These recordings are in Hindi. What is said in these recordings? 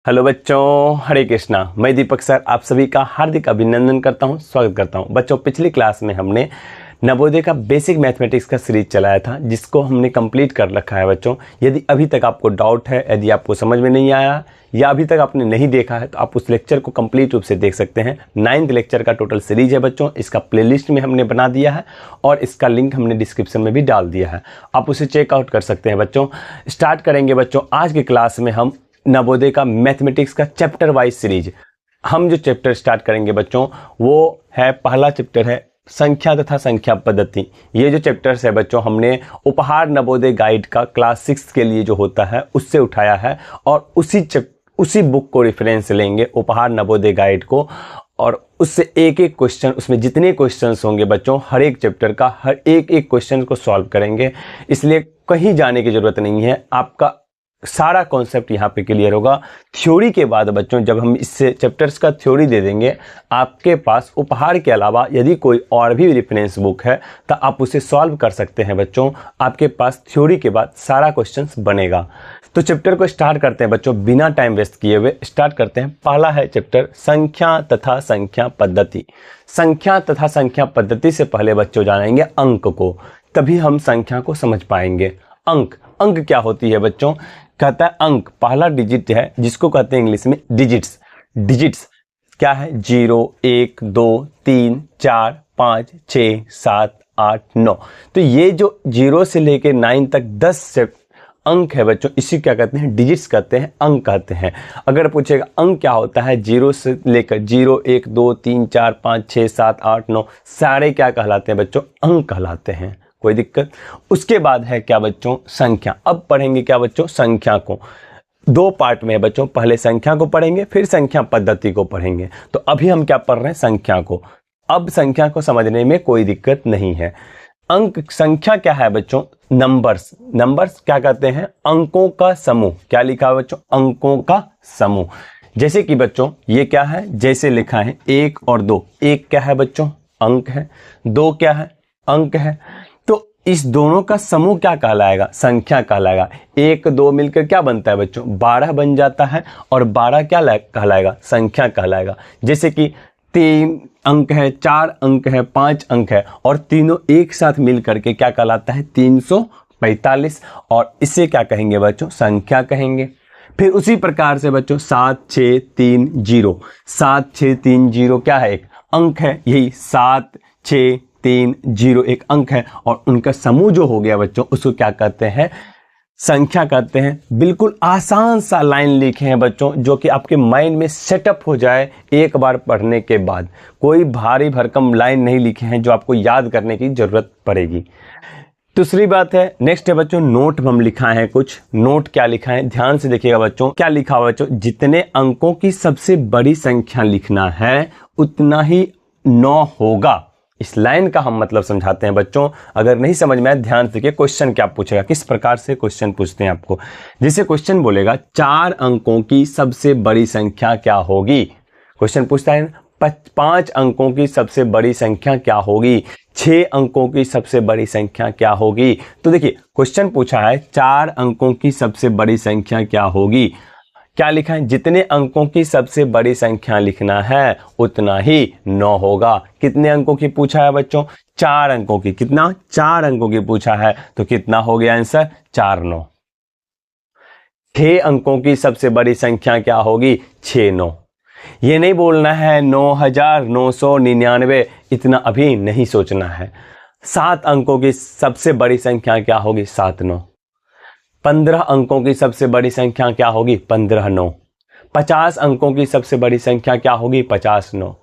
हेलो बच्चों, हरे कृष्णा। मैं दीपक सर आप सभी का हार्दिक अभिनंदन करता हूं, स्वागत करता हूं। बच्चों, पिछली क्लास में हमने नवोदय का बेसिक मैथमेटिक्स का सीरीज चलाया था, जिसको हमने कंप्लीट कर रखा है। बच्चों, यदि अभी तक आपको डाउट है, यदि आपको समझ में नहीं आया या अभी तक आपने नहीं देखा है, तो आप उस लेक्चर को कंप्लीट रूप से देख सकते हैं। 9th लेक्चर का टोटल सीरीज है बच्चों। इसका प्लेलिस्ट में हमने बना दिया है और इसका लिंक हमने डिस्क्रिप्शन में भी डाल दिया है, आप उसे चेकआउट कर सकते हैं। बच्चों, स्टार्ट करेंगे बच्चों आज की क्लास में हम नवोदय का मैथमेटिक्स का चैप्टर वाइज सीरीज। हम जो चैप्टर स्टार्ट करेंगे बच्चों, वो है, पहला चैप्टर है संख्या तथा संख्या पद्धति। ये जो चैप्टर्स है बच्चों, हमने उपहार नवोदय गाइड का क्लास 6 के लिए जो होता है उससे उठाया है और उसी बुक को रेफरेंस लेंगे, उपहार नवोदय गाइड को, और उससे एक एक क्वेश्चन, उसमें जितने क्वेश्चंस होंगे बच्चों, हर एक चैप्टर का हर एक एक क्वेश्चन को सॉल्व करेंगे। इसलिए कहीं जाने की जरूरत नहीं है, आपका सारा कॉन्सेप्ट यहाँ पे क्लियर होगा। थ्योरी के बाद बच्चों, जब हम इससे चैप्टर्स का थ्योरी दे देंगे, आपके पास उपहार के अलावा यदि कोई और भी रेफरेंस बुक है तो आप उसे सॉल्व कर सकते हैं बच्चों। आपके पास थ्योरी के बाद सारा क्वेश्चंस बनेगा। तो चैप्टर को स्टार्ट करते हैं बच्चों, बिना टाइम वेस्ट किए हुए स्टार्ट करते हैं। पहला है चैप्टर संख्या तथा संख्या पद्धति। संख्या तथा संख्या पद्धति से पहले बच्चों जानेंगे अंक को, तभी हम संख्या को समझ पाएंगे। अंक क्या होती है बच्चों? कहता है अंक पहला डिजिट है, जिसको कहते हैं इंग्लिश में डिजिट्स क्या है? 0, 1, 2, 3, 4, 5, 6, 7, 8, 9। तो ये जो 0 से लेकर 9 तक 10 से अंक है बच्चों, इसी क्या कहते हैं? डिजिट्स कहते हैं, अंक कहते हैं। अगर पूछेगा अंक क्या होता है, 0 से लेकर 0, 1, 2, 3, 4, 5, 6, 7, 8, 9 सारे क्या कहलाते हैं बच्चों? अंक कहलाते हैं। कोई दिक्कत? उसके बाद है क्या बच्चों? संख्या। अब पढ़ेंगे क्या बच्चों? संख्या को। दो पार्ट में है बच्चों, पहले संख्या को पढ़ेंगे फिर संख्या पद्धति को पढ़ेंगे। तो अभी हम क्या पढ़ रहे हैं? संख्या को। अब संख्या को समझने में कोई दिक्कत नहीं है। अंक संख्या क्या है बच्चों? नंबर्स क्या कहते हैं? अंकों का समूह। क्या लिखा है बच्चों? अंकों का समूह। जैसे कि बच्चों ये क्या है? जैसे लिखा है 1 और 2। 1 क्या है बच्चों? अंक है। 2 क्या है? अंक है। तो इस दोनों का समूह क्या कहलाएगा? संख्या कहलाएगा। 1, 2 मिलकर क्या बनता है बच्चों? 12 बन जाता है। और 12 क्या कहलाएगा? संख्या कहलाएगा। जैसे कि 3 अंक है, 4 अंक है, 5 अंक है, और तीनों एक साथ मिल करके क्या कहलाता है? 345। और इसे क्या कहेंगे बच्चों? संख्या कहेंगे। फिर उसी प्रकार से बच्चों 7, 6, 3, 0। 7, 6, 3, 0 क्या है? एक अंक है। यही 7, 6, 3, 0 एक अंक है, और उनका समूह जो हो गया बच्चों, उसको क्या कहते हैं? संख्या कहते हैं। बिल्कुल आसान सा लाइन लिखे हैं बच्चों, जो कि आपके माइंड में सेटअप हो जाए एक बार पढ़ने के बाद। कोई भारी भरकम लाइन नहीं लिखे हैं जो आपको याद करने की जरूरत पड़ेगी। दूसरी बात है, नेक्स्ट है बच्चों नोट। हम लिखा है कुछ नोट। क्या लिखा है? ध्यान से देखिएगा बच्चों। क्या लिखा हुआ बच्चों? जितने अंकों की सबसे बड़ी संख्या लिखना है उतना ही 9 होगा। इस लाइन का हम मतलब समझाते हैं बच्चों। अगर नहीं समझ में आए, ध्यान से देखिए क्वेश्चन क्या पूछेगा, किस प्रकार से क्वेश्चन पूछते हैं आपको। जैसे क्वेश्चन बोलेगा 4 अंकों की सबसे बड़ी संख्या क्या होगी। क्वेश्चन पूछता है 5 अंकों की सबसे बड़ी संख्या क्या होगी। 6 अंकों की सबसे बड़ी संख्या क्या होगी। तो देखिए क्वेश्चन पूछा है 4 अंकों की सबसे बड़ी संख्या क्या होगी। क्या लिखा है? जितने अंकों की सबसे बड़ी संख्या लिखना है उतना ही 9 होगा। कितने अंकों की पूछा है बच्चों? 4 अंकों की। कितना? 4 अंकों की पूछा है, तो कितना हो गया आंसर? 4, 9। 6 अंकों की सबसे बड़ी संख्या क्या होगी? 6, 9। ये नहीं बोलना है 9,999, इतना अभी नहीं सोचना है। 7 अंकों की सबसे बड़ी संख्या क्या होगी? 7, 9। 15 अंकों की सबसे बड़ी संख्या क्या होगी? 15, 9। 50 अंकों की सबसे बड़ी संख्या क्या होगी? 50, 9।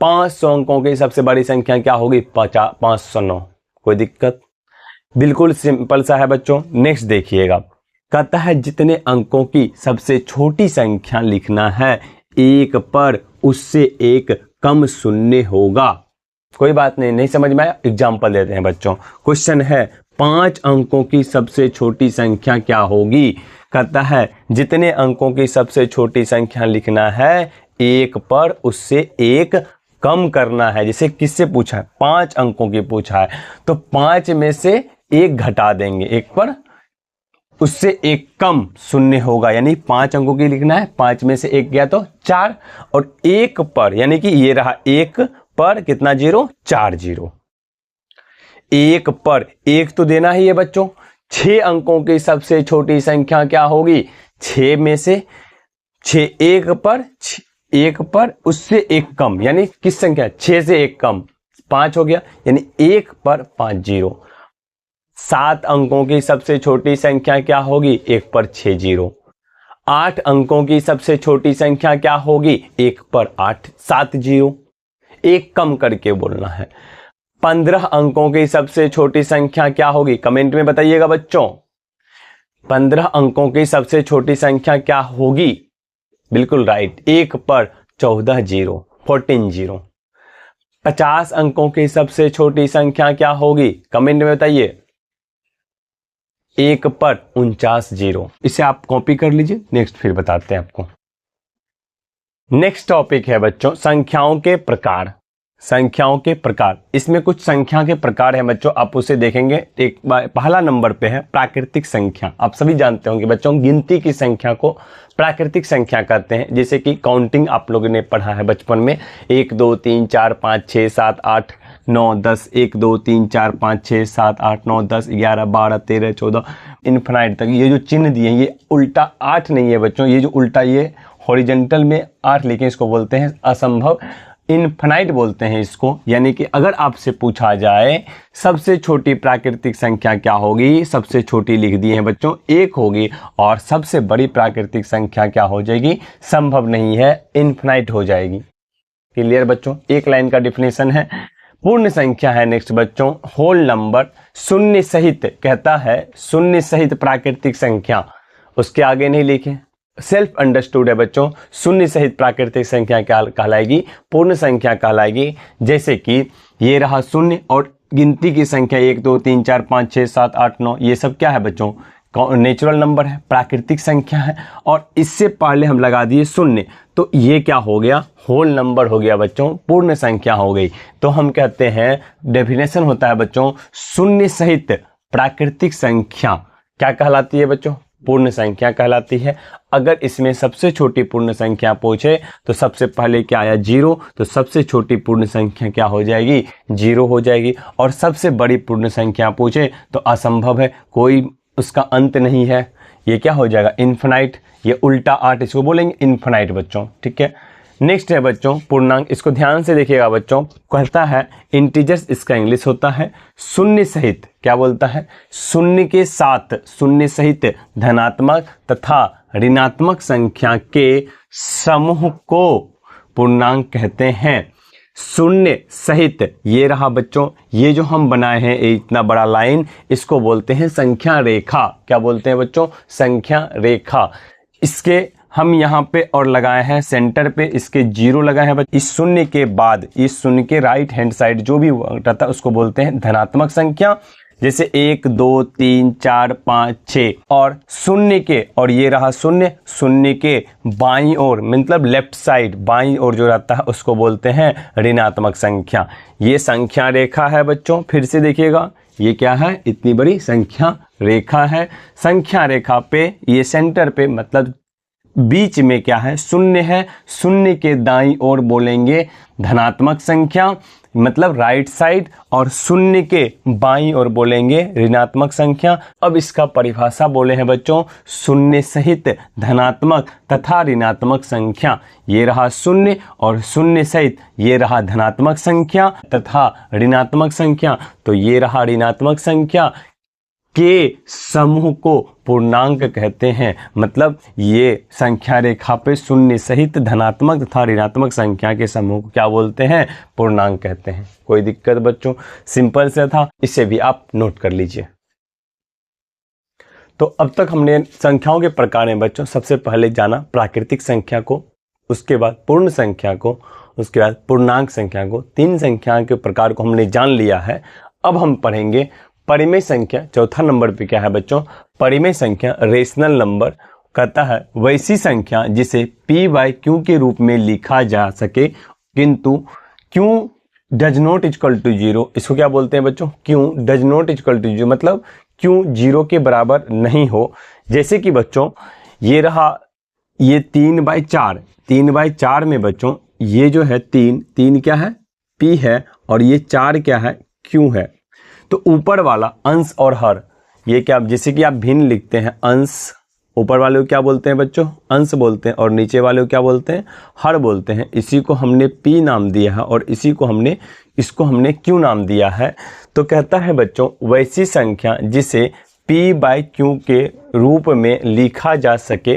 500 अंकों की सबसे बड़ी संख्या क्या होगी? 509। कोई दिक्कत? बिल्कुल सिंपल सा है बच्चों। नेक्स्ट देखिएगा, कहता है जितने अंकों की सबसे छोटी संख्या लिखना है, एक पर उससे एक कम शून्य होगा। कोई बात नहीं, नहीं समझ में आया, एग्जाम्पल देते हैं बच्चों। क्वेश्चन है 5 अंकों की सबसे छोटी संख्या क्या होगी। कहता है जितने अंकों की सबसे छोटी संख्या लिखना है, एक पर उससे एक कम करना है। जैसे किससे पूछा है? 5 अंकों की पूछा है, तो 5 में से एक घटा देंगे, एक पर उससे एक कम शून्य होगा, यानी 5 अंकों की लिखना है, 5 में से एक गया तो 4, और 1 पर, यानी कि ये रहा 1 पर कितना जीरो, 4 जीरो। 1 पर 1 तो देना ही है बच्चों। 6 अंकों की सबसे छोटी संख्या क्या होगी, 6 में से 6, 1 पर उससे एक कम, यानी किस संख्या, 6 से एक कम 5 हो गया, यानी 1 पर 5 जीरो। 7 अंकों की सबसे छोटी संख्या क्या होगी, 1 पर 6 जीरो। 8 अंकों की सबसे छोटी संख्या क्या होगी, 1 पर 8 7 जीरो, एक कम करके बोलना है। 15 अंकों की सबसे छोटी संख्या क्या होगी, कमेंट में बताइएगा बच्चों। 15 अंकों की सबसे छोटी संख्या क्या होगी, बिल्कुल राइट, 1 पर 14 जीरो, 14 जीरो। 50 अंकों की सबसे छोटी संख्या क्या होगी, कमेंट में बताइए। 1 पर 49 जीरो। इसे आप कॉपी कर लीजिए, नेक्स्ट फिर बताते हैं आपको। नेक्स्ट टॉपिक है बच्चों संख्याओं के प्रकार। संख्याओं के प्रकार, इसमें कुछ संख्या के प्रकार हैं बच्चों, आप उसे देखेंगे। एक पहला नंबर पे है प्राकृतिक संख्या। आप सभी जानते होंगे बच्चों, गिनती की संख्या को प्राकृतिक संख्या कहते हैं। जैसे कि काउंटिंग आप लोगों ने पढ़ा है बचपन में, 1 2 3 4 5 6 7 8 9 10, 1 2 3 4 5 6 7 8 9 10 11 12 13 14 इनफिनाइट तक। ये जो चिन्ह दिए हैं ये उल्टा 8 नहीं है बच्चों, ये जो उल्टा ये हॉरिजेंटल में 8 लिखे, इसको बोलते हैं असंभव, इनफिनाइट बोलते हैं इसको। यानी कि अगर आपसे पूछा जाए सबसे छोटी प्राकृतिक संख्या क्या होगी, सबसे छोटी लिख दी है बच्चों 1 होगी, और सबसे बड़ी प्राकृतिक संख्या क्या हो जाएगी, संभव नहीं है, इनफिनाइट हो जाएगी। क्लियर बच्चों, एक लाइन का डिफिनेशन है। पूर्ण संख्या है नेक्स्ट बच्चों, होल नंबर, शून्य सहित, कहता है शून्य सहित प्राकृतिक संख्या, उसके आगे नहीं लिखे, सेल्फ अंडरस्टूड है बच्चों। शून्य सहित प्राकृतिक संख्या क्या कहलाएगी, पूर्ण संख्या कहलाएगी। जैसे कि ये रहा शून्य और गिनती की संख्या 1 2 3 4 5 6 7 8 9, ये सब क्या है बच्चों, नेचुरल नंबर है, प्राकृतिक संख्या है, और इससे पहले हम लगा दिए शून्य, तो ये क्या हो गया, होल नंबर हो गया बच्चों, पूर्ण संख्या हो गई। तो हम कहते हैं, डेफिनेशन होता है बच्चों, शून्य सहित प्राकृतिक संख्या क्या कहलाती है बच्चों, पूर्ण संख्या कहलाती है। अगर इसमें सबसे छोटी पूर्ण संख्या पूछे तो सबसे पहले क्या आया, 0, तो सबसे छोटी पूर्ण संख्या क्या हो जाएगी, 0 हो जाएगी। और सबसे बड़ी पूर्ण संख्या पूछे तो असंभव है, कोई उसका अंत नहीं है, ये क्या हो जाएगा, इनफिनाइट। ये उल्टा 8 इसको बोलेंगे इनफिनाइट बच्चों, ठीक है। नेक्स्ट है बच्चों पूर्णांक, इसको ध्यान से देखिएगा बच्चों, कहता है इंटीजर्स, इसका इंग्लिश होता है शून्य सहित, क्या बोलता है, शून्य के साथ, शून्य सहित धनात्मक तथा ऋणात्मक संख्या के समूह को पूर्णांक कहते हैं। शून्य सहित, ये रहा बच्चों, ये जो हम बनाए हैं इतना बड़ा लाइन, इसको बोलते हैं संख्या रेखा। क्या बोलते हैं बच्चों, संख्या रेखा। इसके हम यहाँ पे और लगाए हैं सेंटर पे, इसके 0 लगाए हैं। इस शून्य के बाद, इस शून्य के राइट हैंड साइड जो भी रहता है उसको बोलते हैं धनात्मक संख्या। जैसे 1 2 3 4 5 6, और शून्य के, और ये रहा शून्य, शून्य के बाईं ओर, मतलब लेफ्ट साइड बाईं ओर जो रहता है उसको बोलते हैं ऋणात्मक संख्या। ये संख्या रेखा है बच्चों, फिर से देखिएगा, ये क्या है, इतनी बड़ी संख्या रेखा है। संख्या रेखा पे ये सेंटर पे, मतलब बीच में क्या है, शून्य है, शून्य के दाईं ओर बोलेंगे धनात्मक संख्या, मतलब राइट साइड, और शून्य के बाईं ओर बोलेंगे ऋणात्मक संख्या। अब इसका परिभाषा बोले हैं बच्चों, शून्य सहित धनात्मक तथा ऋणात्मक संख्या। ये रहा शून्य, और शून्य सहित ये रहा धनात्मक संख्या तथा ऋणात्मक संख्या, तो ये रहा ऋणात्मक संख्या के समूह को पूर्णांक कहते हैं। मतलब ये संख्या रेखा पे शून्य सहित धनात्मक तथा ऋणात्मक संख्या के समूह को क्या बोलते हैं, पूर्णांक कहते हैं। कोई दिक्कत बच्चों, सिंपल से था, इसे भी आप नोट कर लीजिए। तो अब तक हमने संख्याओं के प्रकार में बच्चों सबसे पहले जाना प्राकृतिक संख्या को, उसके बाद पूर्ण संख्या को, उसके बाद पूर्णांक संख्या को। 3 संख्या के प्रकार को हमने जान लिया है। अब हम पढ़ेंगे परिमेय संख्या। चौथा नंबर पे क्या है बच्चों, परिमेय संख्या, रेशनल नंबर। कहता है वैसी संख्या जिसे p/q के रूप में लिखा जा सके किंतु q does not equal to 0। इसको क्या बोलते हैं बच्चों, q does not equal to 0, मतलब क्यों 0 के बराबर नहीं हो। जैसे कि बच्चों ये रहा, ये 3/4, 3/4 में बच्चों ये जो है 3 क्या है, P है, और ये 4 क्या है, Q है। तो ऊपर वाला अंश और हर, ये क्या, जैसे कि आप भिन्न लिखते हैं, अंश ऊपर वाले को क्या बोलते हैं बच्चों, अंश बोलते हैं, और नीचे वाले को क्या बोलते हैं, हर बोलते हैं। इसी को हमने P नाम दिया है और इसको हमने Q नाम दिया है। तो कहता है बच्चों वैसी संख्या जिसे P/Q के रूप में लिखा जा सके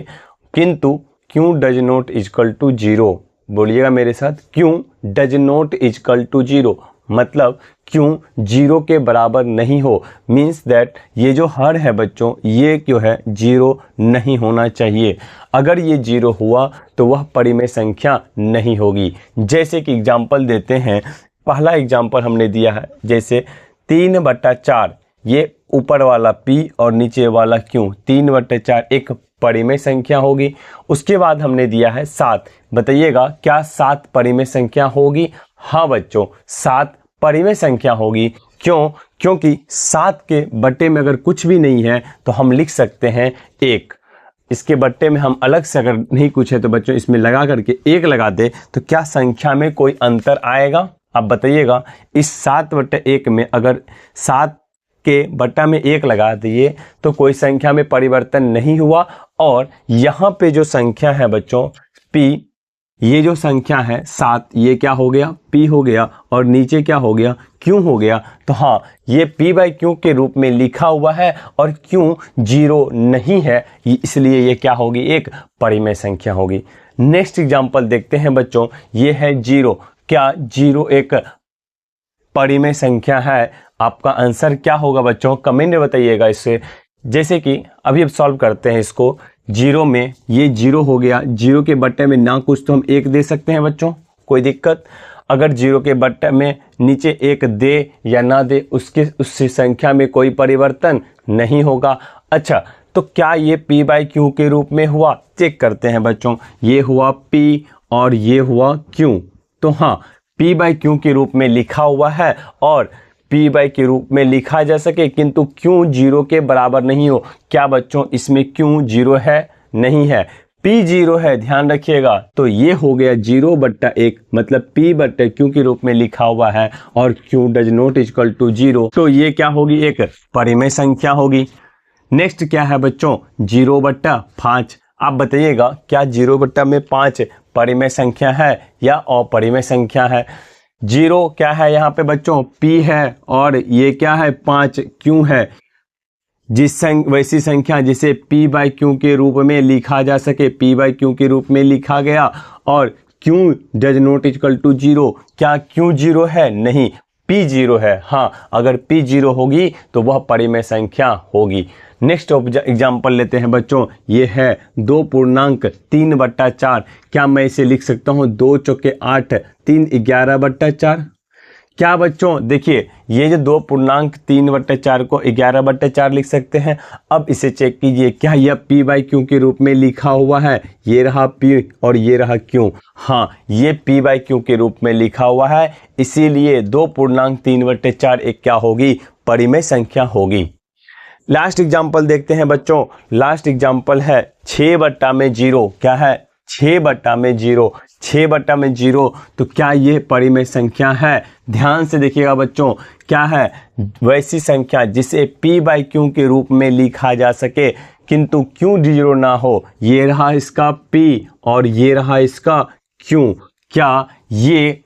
किंतु Q does not equal to 0। बोलिएगा मेरे साथ, Q does not equal to 0, मतलब Q 0 के बराबर नहीं हो। मीन्स दैट ये जो हर है बच्चों, ये क्यों है, 0 नहीं होना चाहिए। अगर ये 0 हुआ तो वह परिमेय संख्या नहीं होगी। जैसे कि एग्जाम्पल देते हैं, पहला एग्जाम्पल हमने दिया है, जैसे 3/4, ये ऊपर वाला P और नीचे वाला Q, 3/4 एक परिमेय संख्या होगी। उसके बाद हमने दिया है 7, बताइएगा क्या 7 परिमेय संख्या होगी। हाँ बच्चों, 7 परिमेय संख्या होगी। क्यों? क्योंकि 7 के बट्टे में अगर कुछ भी नहीं है तो हम लिख सकते हैं 1। इसके बट्टे में हम अलग से अगर नहीं कुछ है तो बच्चों इसमें लगा करके 1 लगा दे तो क्या संख्या में कोई अंतर आएगा? आप बताइएगा। इस 7/1 में अगर 7 के बट्टा में 1 लगा दिए तो कोई संख्या में परिवर्तन नहीं हुआ। और यहाँ पे जो संख्या है बच्चों P, ये जो संख्या है 7, ये क्या हो गया, P हो गया, और नीचे क्या हो गया, Q हो गया। तो हाँ, ये P/Q के रूप में लिखा हुआ है और Q 0 नहीं है, इसलिए ये क्या होगी, एक परिमेय संख्या होगी। नेक्स्ट एग्जाम्पल देखते हैं बच्चों, ये है 0। क्या 0 एक परिमेय संख्या है? आपका आंसर क्या होगा बच्चों, कमेंट में बताइएगा इससे। जैसे कि अभी अब सॉल्व करते हैं इसको। 0 में ये 0 हो गया, 0 के बट्टे में ना कुछ तो हम 1 दे सकते हैं बच्चों, कोई दिक्कत। अगर 0 के बट्टे में नीचे 1 दे या ना दे, उससे संख्या में कोई परिवर्तन नहीं होगा। अच्छा, तो क्या ये P/Q के रूप में हुआ? चेक करते हैं बच्चों, ये हुआ P और ये हुआ Q। तो हाँ, P/Q के रूप में लिखा हुआ है और P/Q के रूप में लिखा जा सके किंतु Q 0 के बराबर नहीं हो। क्या बच्चों इसमें Q 0 है? नहीं है, P 0 है, ध्यान रखिएगा। तो ये हो गया 0/1, मतलब P/Q के रूप में लिखा हुआ है और Q does not equal to 0। तो ये क्या होगी, एक परिमेय संख्या होगी। नेक्स्ट क्या है बच्चों, 0/5। आप बताइएगा क्या 0/5 परिमेय संख्या है या अपरिमेय संख्या है? 0 क्या है यहाँ पे बच्चों, P है, और ये क्या है, 5 Q है। वैसी संख्या जिसे P/Q के रूप में लिखा जा सके, P/Q के रूप में लिखा गया और Q does not equal to 0। क्या Q 0 है? नहीं, P 0 है। हाँ, अगर P 0 होगी तो वह परिमेय संख्या होगी। नेक्स्ट एग्जाम्पल लेते हैं बच्चों, ये है 2.3/4। क्या मैं इसे लिख सकता हूँ 2 चौके 8, 3 11/4? क्या बच्चों देखिए, ये जो 2.3/4 को 11/4 लिख सकते हैं। अब इसे चेक कीजिए, क्या यह P/Q के रूप में लिखा हुआ है? ये रहा P और ये रहा Q। हाँ, ये P/Q के रूप में लिखा हुआ है, इसीलिए 2.3/4 एक क्या होगी, परिमेय संख्या होगी। लास्ट एग्जाम्पल देखते हैं बच्चों। लास्ट एग्जाम्पल है 6/0। क्या है, 6/0। 6/0, तो क्या ये परिमेय संख्या है? ध्यान से देखिएगा बच्चों, क्या है, वैसी संख्या जिसे P/Q के रूप में लिखा जा सके किंतु Q 0 ना हो। ये रहा इसका P और ये रहा इसका Q। क्या ये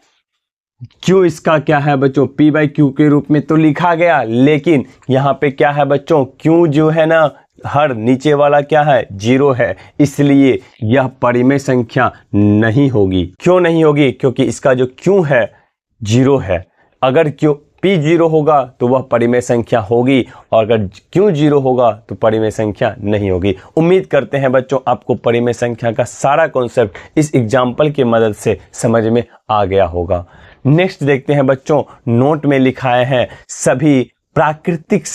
Q इसका क्या है बच्चों, P/Q के रूप में तो लिखा गया, लेकिन यहाँ पे क्या है बच्चों, Q जो है ना, हर नीचे वाला क्या है, 0 है, इसलिए यह परिमेय संख्या नहीं होगी। क्यों नहीं होगी? क्योंकि इसका जो Q है 0 है। अगर P 0 होगा तो वह परिमेय संख्या होगी, और अगर Q 0 होगा तो परिमेय संख्या नहीं होगी। उम्मीद करते हैं बच्चों आपको परिमेय संख्या का सारा कॉन्सेप्ट इस एग्जाम्पल की मदद से समझ में आ गया होगा। नेक्स्ट देखते हैं बच्चों, नोट में लिखाए हैं सभी प्राकृतिक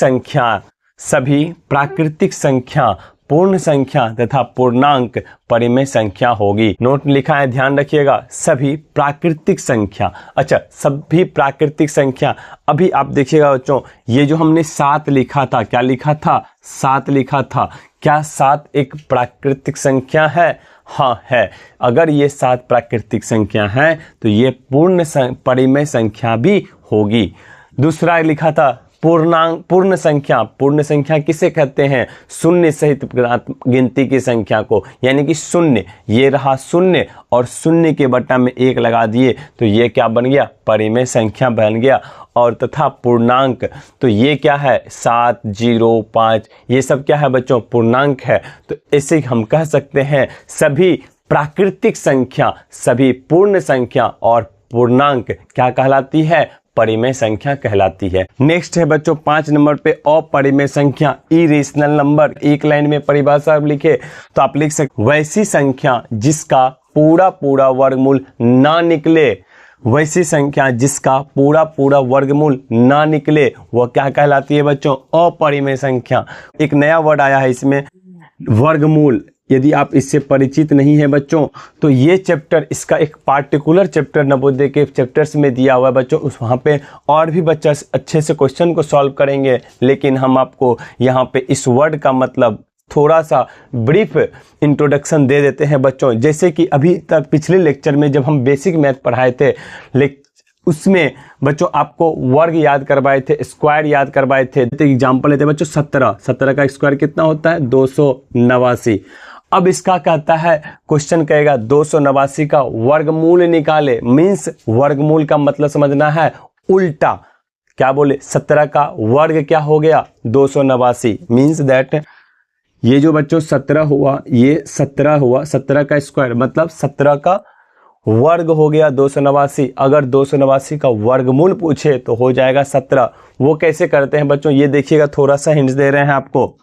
संख्या पूर्ण संख्या तथा पूर्णांक परिमेय संख्या होगी। नोट लिखा है, ध्यान रखिएगा, सभी प्राकृतिक संख्या। अच्छा, सभी प्राकृतिक संख्या, अभी आप देखिएगा बच्चों, ये जो हमने 7 लिखा था, क्या लिखा था, 7 लिखा था, क्या 7 एक प्राकृतिक संख्या है? हाँ है। अगर ये 7 प्राकृतिक संख्या है तो ये परिमेय संख्या भी होगी। दूसरा लिखा था पूर्णांक, पूर्ण संख्या। पूर्ण संख्या किसे कहते हैं? शून्य सहित गिनती की संख्या को, यानी कि शून्य, ये रहा शून्य और शून्य के बटा में 1 लगा दिए तो ये क्या बन गया? परिमेय संख्या बन गया। और तथा पूर्णांक, तो ये क्या है? 7, 0, 5, ये सब क्या है बच्चों? पूर्णांक है। तो ऐसे हम कह सकते हैं सभी प्राकृतिक संख्या, सभी पूर्ण संख्या और पूर्णांक क्या कहलाती है? परिमेय संख्या कहलाती है। नेक्स्ट है बच्चों 5 नंबर पे अपरिमेय संख्या, इरेशनल नंबर। एक लाइन में परिभाषा लिखे तो आप लिख सकते, वैसी संख्या जिसका पूरा पूरा वर्गमूल ना निकले, वैसी संख्या जिसका पूरा पूरा वर्गमूल ना निकले वह क्या कहलाती है बच्चों? अपरिमेय संख्या। एक नया वर्ड आया है इसमें, वर्गमूल। यदि आप इससे परिचित नहीं है बच्चों तो ये चैप्टर, इसका एक पार्टिकुलर चैप्टर नवोदय के चैप्टर्स में दिया हुआ है बच्चों, उस वहाँ पे और भी बच्चा अच्छे से क्वेश्चन को सॉल्व करेंगे। लेकिन हम आपको यहाँ पे इस वर्ड का मतलब थोड़ा सा ब्रीफ इंट्रोडक्शन दे देते हैं बच्चों। जैसे कि अभी तक पिछले लेक्चर में जब हम बेसिक मैथ पढ़ाए थे, उसमें बच्चों आपको वर्ग याद करवाए थे, स्क्वायर याद करवाए थे। एग्जाम्पल लेते हैं बच्चों 17 का स्क्वायर कितना होता है? 289। अब इसका कहता है, क्वेश्चन कहेगा 289 का वर्गमूल निकाले। मीन्स वर्गमूल का मतलब समझना है उल्टा। क्या बोले? 17 का वर्ग क्या हो गया? 289। मीन्स दैट ये जो बच्चों 17 हुआ, ये 17 हुआ, 17 का स्क्वायर मतलब 17 का वर्ग हो गया 289। अगर 289 का वर्गमूल पूछे तो हो जाएगा 17। वो कैसे करते हैं बच्चों? ये देखिएगा, थोड़ा सा हिंट्स दे रहे हैं आपको।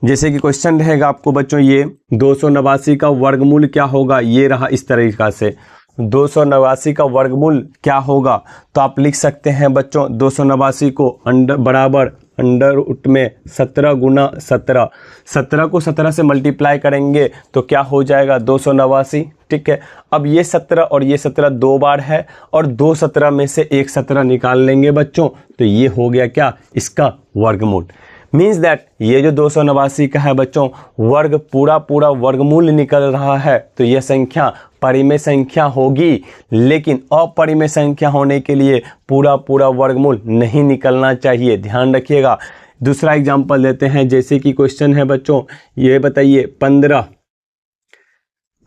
जैसे कि क्वेश्चन रहेगा आपको बच्चों, ये 289 का वर्गमूल क्या होगा? ये रहा इस तरीका से, 289 का वर्गमूल क्या होगा? तो आप लिख सकते हैं बच्चों 289 को बराबर अंडर रूट में 17 गुना 17। 17 को 17 से मल्टीप्लाई करेंगे तो क्या हो जाएगा? 289। ठीक है, अब ये 17 और ये 17 दो बार है और 2 17 में से एक 17 निकाल लेंगे बच्चों तो ये हो गया क्या? इसका वर्गमूल। मीन्स दैट ये जो 289 का है बच्चों, वर्ग पूरा पूरा वर्गमूल निकल रहा है तो यह संख्या परिमेय संख्या होगी। लेकिन अपरिमेय संख्या होने के लिए पूरा पूरा वर्गमूल नहीं निकलना चाहिए, ध्यान रखिएगा। दूसरा एग्जांपल देते हैं, जैसे कि क्वेश्चन है बच्चों, ये बताइए 15,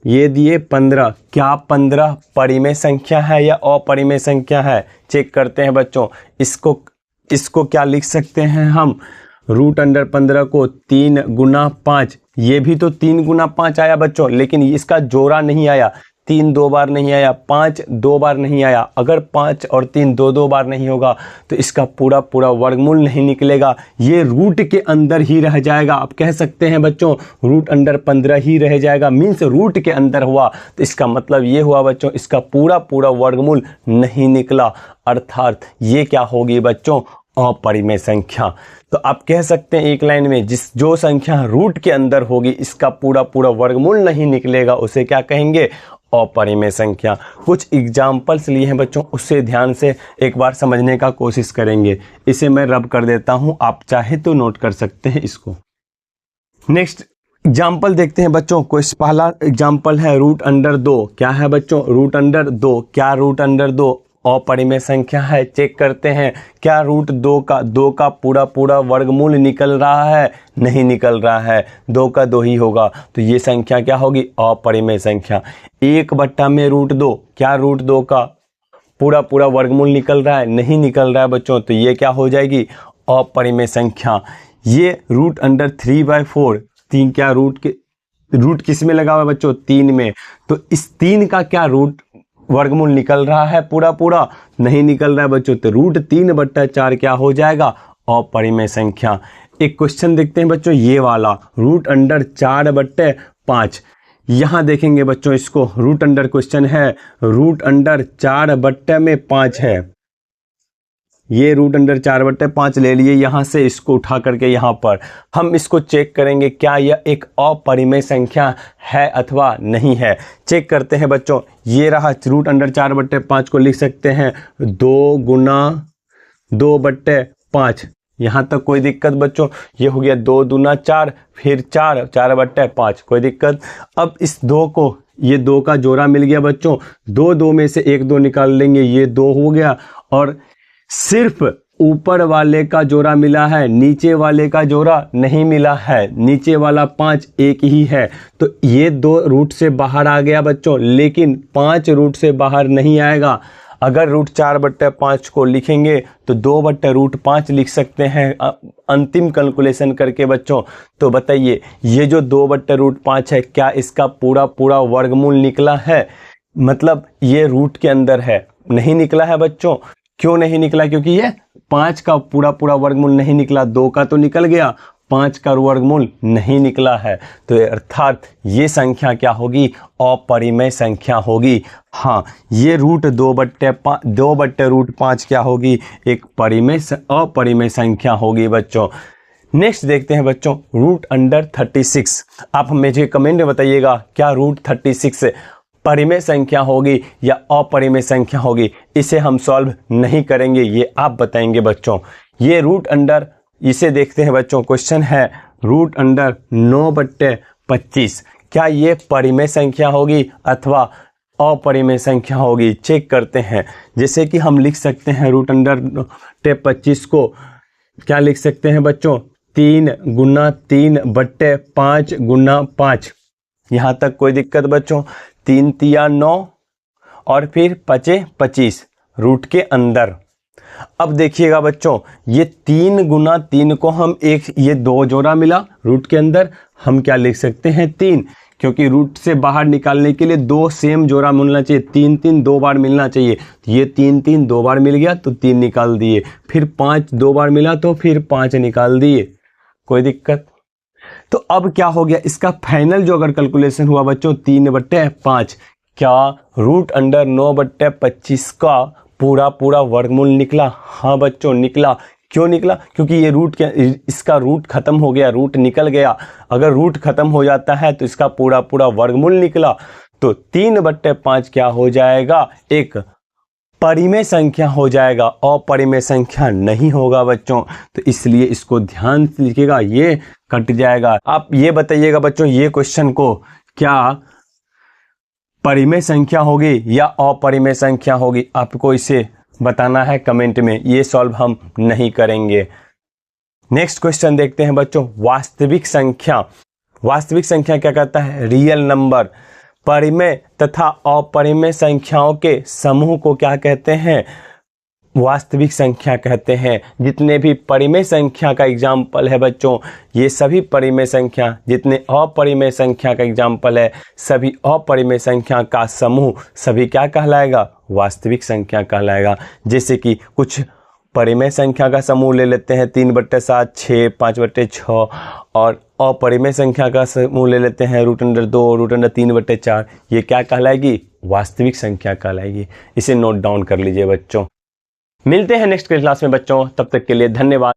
ये दिए 15, क्या 15 परिमेय संख्या है या अपरिमेय संख्या है? चेक करते हैं बच्चों। इसको क्या लिख सकते हैं हम? रूट अंडर 15 को 3 गुना 5, ये भी तो 3 गुना 5 आया बच्चों, लेकिन इसका जोड़ा नहीं आया। 3 2 बार नहीं आया, 5 2 बार नहीं आया। अगर 5 और 3 2 बार नहीं होगा तो इसका पूरा पूरा वर्गमूल नहीं निकलेगा, ये रूट के अंदर ही रह जाएगा। आप कह सकते हैं बच्चों रूट अंडर 15 ही रह जाएगा। मीन्स रूट के अंदर हुआ तो इसका मतलब ये हुआ बच्चों, इसका पूरा पूरा वर्गमूल नहीं निकला, अर्थात ये क्या होगी बच्चों? अपरिमेय संख्या। तो आप कह सकते हैं एक लाइन में, जो संख्या रूट के अंदर होगी, इसका पूरा पूरा वर्गमूल नहीं निकलेगा, उसे क्या कहेंगे? अपरिमेय संख्या। कुछ एग्जाम्पल्स लिए हैं बच्चों, उससे ध्यान से एक बार समझने का कोशिश करेंगे। इसे मैं रब कर देता हूं, आप चाहे तो नोट कर सकते हैं इसको। नेक्स्ट एग्जाम्पल देखते हैं बच्चों। पहला एग्जाम्पल है रूट अंडर 2। क्या है बच्चों? Root under 2। क्या रूट अंडर 2 अपरिमेय संख्या है? चेक करते हैं, क्या रूट 2 का पूरा पूरा वर्गमूल निकल रहा है? नहीं निकल रहा है, 2 का 2 ही होगा, तो ये संख्या क्या होगी? अपरिमेय संख्या। 1 बट्टा में रूट 2, क्या रूट 2 का पूरा पूरा वर्गमूल निकल रहा है? नहीं निकल रहा है बच्चों, तो ये क्या हो जाएगी? अपरिमेय संख्या। ये रूट अंडर 3/4, 3 क्या रूट किस में लगा हुआ है बच्चों? 3 में, तो इस 3 का क्या रूट वर्गमूल निकल रहा है? पूरा पूरा नहीं निकल रहा है बच्चों, तो रूट 3/4 क्या हो जाएगा? अपरिमेय संख्या। एक क्वेश्चन देखते हैं बच्चों, ये वाला रूट अंडर 4/5। यहां देखेंगे बच्चों इसको, रूट अंडर क्वेश्चन है, रूट अंडर 4/5 है। ये रूट अंडर 4/5 ले लिए, यहाँ से इसको उठा करके यहाँ पर हम इसको चेक करेंगे क्या यह एक अपरिमेय संख्या है अथवा नहीं है। चेक करते हैं बच्चों। ये रहा रूट अंडर 4/5 को लिख सकते हैं 2 गुना 2/5। यहाँ तक कोई दिक्कत बच्चों? ये हो गया 2 दूना 4, फिर 4/5, कोई दिक्कत? अब इस 2 को, ये 2 का जोड़ा मिल गया बच्चों, 2 में से 1 2 निकाल लेंगे, ये 2 हो गया, और सिर्फ ऊपर वाले का जोड़ा मिला है, नीचे वाले का जोड़ा नहीं मिला है। नीचे वाला 5 एक ही है, तो ये 2 रूट से बाहर आ गया बच्चों, लेकिन 5 रूट से बाहर नहीं आएगा। अगर रूट 4/5 को लिखेंगे तो 2/5 लिख सकते हैं अंतिम कैलकुलेशन करके बच्चों। तो बताइए, ये जो 2/5 है, क्या इसका पूरा वर्गमूल निकला है? मतलब ये रूट के अंदर है, नहीं निकला है बच्चों। क्यों नहीं निकला? क्योंकि ये 5 का पूरा वर्गमूल नहीं निकला। 2 का तो निकल गया, 5 का वर्गमूल नहीं निकला है। तो अर्थात ये संख्या क्या होगी? अपरिमेय संख्या होगी। हाँ, ये रूट 2/5 क्या होगी? एक अपरिमेय संख्या होगी बच्चों। नेक्स्ट देखते हैं बच्चों, रूट अंडर 36। आप मुझे कमेंट में बताइएगा, क्या रूट 36 परिमेय संख्या होगी या अपरिमेय संख्या होगी? इसे हम सॉल्व नहीं करेंगे, ये आप बताएंगे बच्चों। ये रूट अंडर, इसे देखते हैं बच्चों। क्वेश्चन है रूट अंडर 9/25, क्या ये परिमेय संख्या होगी अथवा अपरिमेय संख्या होगी? चेक करते हैं। जैसे कि हम लिख सकते हैं रूट अंडर 25 को क्या लिख सकते हैं बच्चों? 3 गुना 3/5 गुना 5। यहाँ तक कोई दिक्कत बच्चों? 3 तिया 9 और फिर 5 25 रूट के अंदर। अब देखिएगा बच्चों, ये 3 गुना 3 को हम ये 2 जोड़ा मिला रूट के अंदर, हम क्या लिख सकते हैं? 3, क्योंकि रूट से बाहर निकालने के लिए 2 सेम जोड़ा मिलना चाहिए। 3 3 2 बार मिलना चाहिए। ये 3 3 2 बार मिल गया तो 3 निकाल दिए, फिर 5 2 बार मिला तो फिर 5 निकाल दिए, कोई दिक्कत? तो अब क्या हो गया? इसका फाइनल जो अगर कैलकुलेशन हुआ बच्चों 3/5, क्या रूट अंडर 9/25 का पूरा वर्गमूल निकला? हाँ बच्चों, निकला। क्यों निकला? क्योंकि ये रूट के, इसका रूट खत्म हो गया, रूट निकल गया। अगर रूट खत्म हो जाता है तो इसका पूरा वर्गमूल निकला। तो 3/5 क्या हो जाएगा? एक परिमेय संख्या हो जाएगा, अपरिमेय संख्या नहीं होगा बच्चों। तो इसलिए इसको ध्यान से लिखिएगा, ये कट जाएगा। आप ये बताइएगा बच्चों, ये क्वेश्चन को क्या परिमेय संख्या होगी या अपरिमेय संख्या होगी? आपको इसे बताना है कमेंट में, ये सॉल्व हम नहीं करेंगे। नेक्स्ट क्वेश्चन देखते हैं बच्चों, वास्तविक संख्या। वास्तविक संख्या क्या कहता है? Real number. परिमेय तथा अपरिमेय संख्याओं के समूह को क्या कहते हैं? वास्तविक संख्या कहते हैं। जितने भी परिमेय संख्या का एग्जाम्पल है बच्चों, ये सभी परिमेय संख्या, जितने अपरिमेय संख्या का एग्जाम्पल है, सभी अपरिमेय संख्या का समूह सभी क्या कहलाएगा? वास्तविक संख्या कहलाएगा। जैसे कि कुछ परिमेय संख्या का समूह ले लेते हैं 3/7, 6, 5/6, और अपरिमेय संख्या का समूह ले लेते हैं रूट अंडर 2, रूट अंडर 3/4। ये क्या कहलाएगी? वास्तविक संख्या कहलाएगी। इसे नोट डाउन कर लीजिए बच्चों। मिलते हैं नेक्स्ट क्लास में बच्चों, तब तक के लिए धन्यवाद।